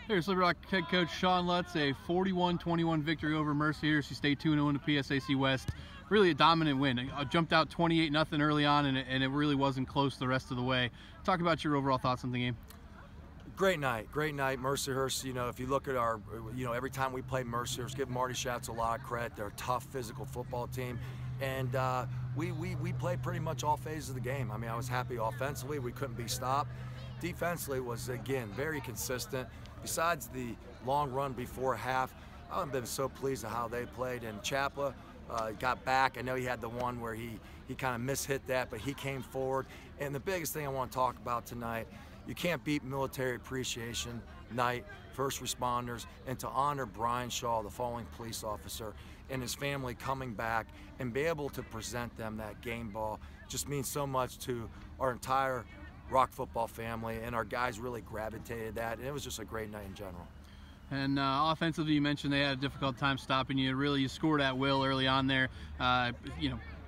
Here's Slippery Rock head coach Shawn Lutz, a 41-21 victory over Mercyhurst. You stay 2-0 in the PSAC West. Really a dominant win. Jumped out 28-0 early on, and it really wasn't close the rest of the way. Talk about your overall thoughts on the game. Great night, Mercyhurst. You know, if you look at our, every time we play Mercyhurst, give Marty Schatz a lot of credit. They're a tough, physical football team, and we played pretty much all phases of the game. I mean, I was happy offensively; we couldn't be stopped. Defensively was again very consistent. Besides the long run before half, I've been so pleased with how they played. And Chapla got back. I know he had the one where he kind of mishit that, but he came forward. And the biggest thing I want to talk about tonight, you can't beat Military Appreciation Night, first responders, and to honor Brian Shaw, the fallen police officer, and his family coming back and be able to present them that game ball just means so much to our entire Rock football family, and our guys really gravitated that, and it was just a great night in general. And offensively, you mentioned they had a difficult time stopping you. Really, you scored at will early on there.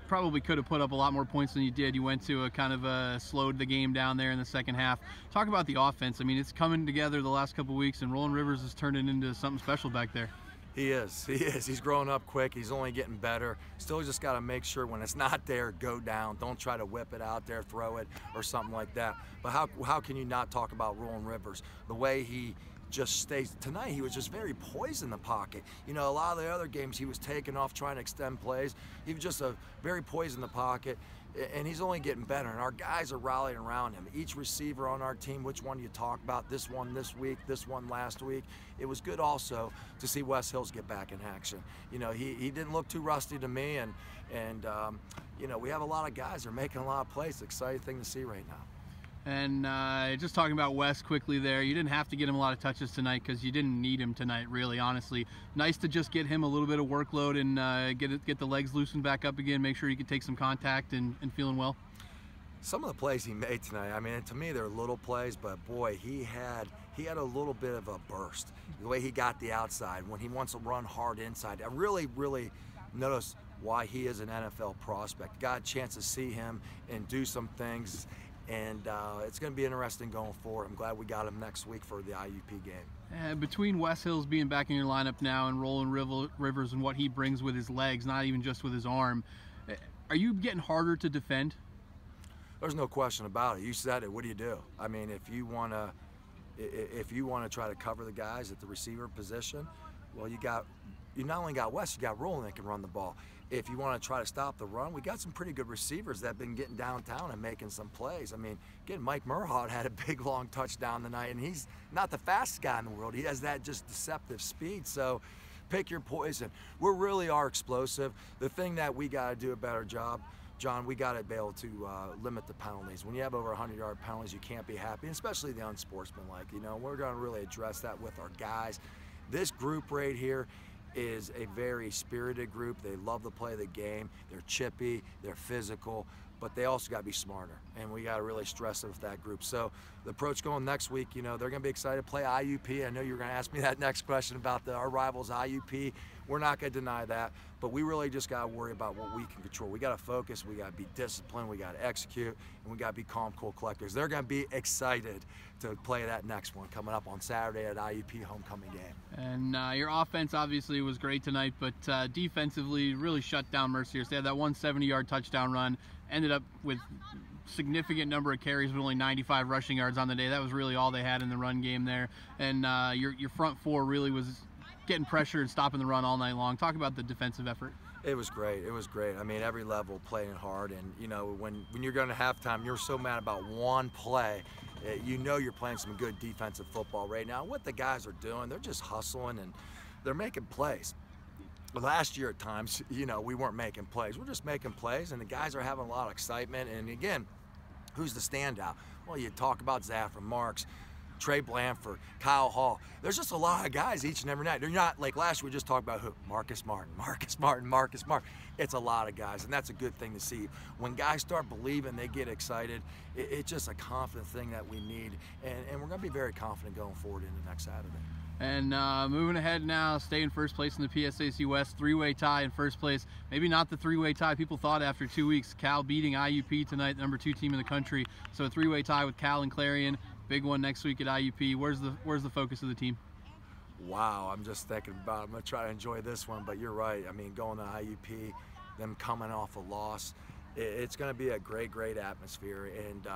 Probably could have put up a lot more points than you did. You went to a kind of slowed the game down there in the second half. Talk about the offense. I mean, it's coming together the last couple of weeks, and Roland Rivers has turned it into something special back there. He is. He's growing up quick. He's only getting better. Still just got to make sure when it's not there, go down. Don't try to whip it out there, throw it, or something like that. But how can you not talk about Roland Rivers? The way he just stays. Tonight, he was just very poised in the pocket. You know, a lot of the other games, he was taking off, trying to extend plays. He was just very poised in the pocket, and he's only getting better. And our guys are rallying around him. Each receiver on our team, which one do you talk about? This one this week, this one last week. It was good also to see Wes Hills get back in action. You know, he didn't look too rusty to me, and we have a lot of guys that are making a lot of plays. It's an exciting thing to see right now. And just talking about Wes quickly there, you didn't have to get him a lot of touches tonight because you didn't need him tonight, really, honestly. Nice to just get him a little bit of workload and get the legs loosened back up again, make sure he can take some contact and feeling well. Some of the plays he made tonight, I mean, to me, they're little plays, but boy, he had a little bit of a burst. The way he got the outside, when he wants to run hard inside. I really noticed why he is an NFL prospect. Got a chance to see him and do some things. And it's going to be interesting going forward. I'm glad we got him next week for the IUP game. Between Wes Hills being back in your lineup now and Roland Rivers and what he brings with his legs, not even just with his arm, are you getting harder to defend? There's no question about it. You said it. What do you do? I mean, if you want to try to cover the guys at the receiver position, well, you not only got Wes, you got Roland that can run the ball. If you want to try to stop the run, we got some pretty good receivers that have been getting downtown and making some plays. I mean, again, Mike Murhaut had a big, long touchdown tonight, and he's not the fastest guy in the world. He has that just deceptive speed. So pick your poison. We really are explosive. The thing that we got to do a better job, John, we got to be able to limit the penalties. When you have over 100-yard penalties, you can't be happy, and especially the unsportsmanlike. You know, we're going to really address that with our guys. This group right here is a very spirited group. They love to play the game. They're chippy, they're physical, but they also got to be smarter, and we got to really stress it with that group. So the approach going next week, you know, they're going to be excited to play IUP. I know you're going to ask me that next question about our rivals IUP. We're not going to deny that, but we really just got to worry about what we can control. We got to focus, we got to be disciplined, we got to execute, and we got to be calm, cool, collectors. They're going to be excited to play that next one coming up on Saturday at IUP homecoming game. And your offense obviously was great tonight, but defensively really shut down Mercyhurst. They had that 170-yard touchdown run, ended up with significant number of carries, but only 95 rushing yards on the day. That was really all they had in the run game there. And your front four really was getting pressure and stopping the run all night long. Talk about the defensive effort. It was great. It was great. I mean, every level playing hard, and you know, when you're going to halftime, you're so mad about one play. You know you're playing some good defensive football right now. What the guys are doing, they're just hustling and they're making plays. Last year at times, you know, we weren't making plays. We're just making plays, and the guys are having a lot of excitement. And again, who's the standout? Well, you talk about Zafra Marks, Trey Blanford, Kyle Hall. There's just a lot of guys each and every night. They're not like last year we just talked about who? Marcus Martin. It's a lot of guys, and that's a good thing to see. When guys start believing, they get excited. It's just a confident thing that we need, and we're going to be very confident going forward into next Saturday. And moving ahead now, stay in first place in the PSAC West, three-way tie in first place. Maybe not the three-way tie people thought after 2 weeks. Cal beating IUP tonight, the #2 team in the country. So a three-way tie with Cal and Clarion. Big one next week at IUP. Where's the focus of the team? Wow, I'm just thinking about it. I'm going to try to enjoy this one, but you're right. I mean, going to IUP, them coming off a loss, it's going to be a great, great atmosphere. And,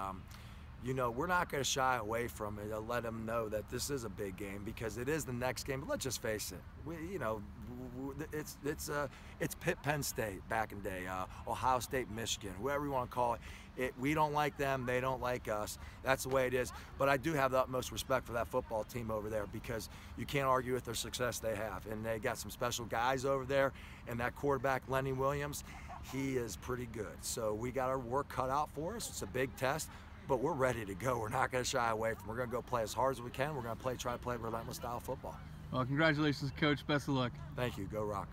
you know, we're not going to shy away from it. I'll let them know that this is a big game because it is the next game. But let's just face it. You know, it's Pitt, Penn State back in the day, Ohio State, Michigan, whoever you want to call it. We don't like them. They don't like us. That's the way it is. But I do have the utmost respect for that football team over there because you can't argue with their success they have. And they got some special guys over there. And that quarterback, Lenny Williams, he is pretty good. So we got our work cut out for us. It's a big test. But we're ready to go. We're not going to shy away from it. We're going to go play as hard as we can. We're going to try to play relentless style football. Well, congratulations, Coach. Best of luck. Thank you. Go Rock.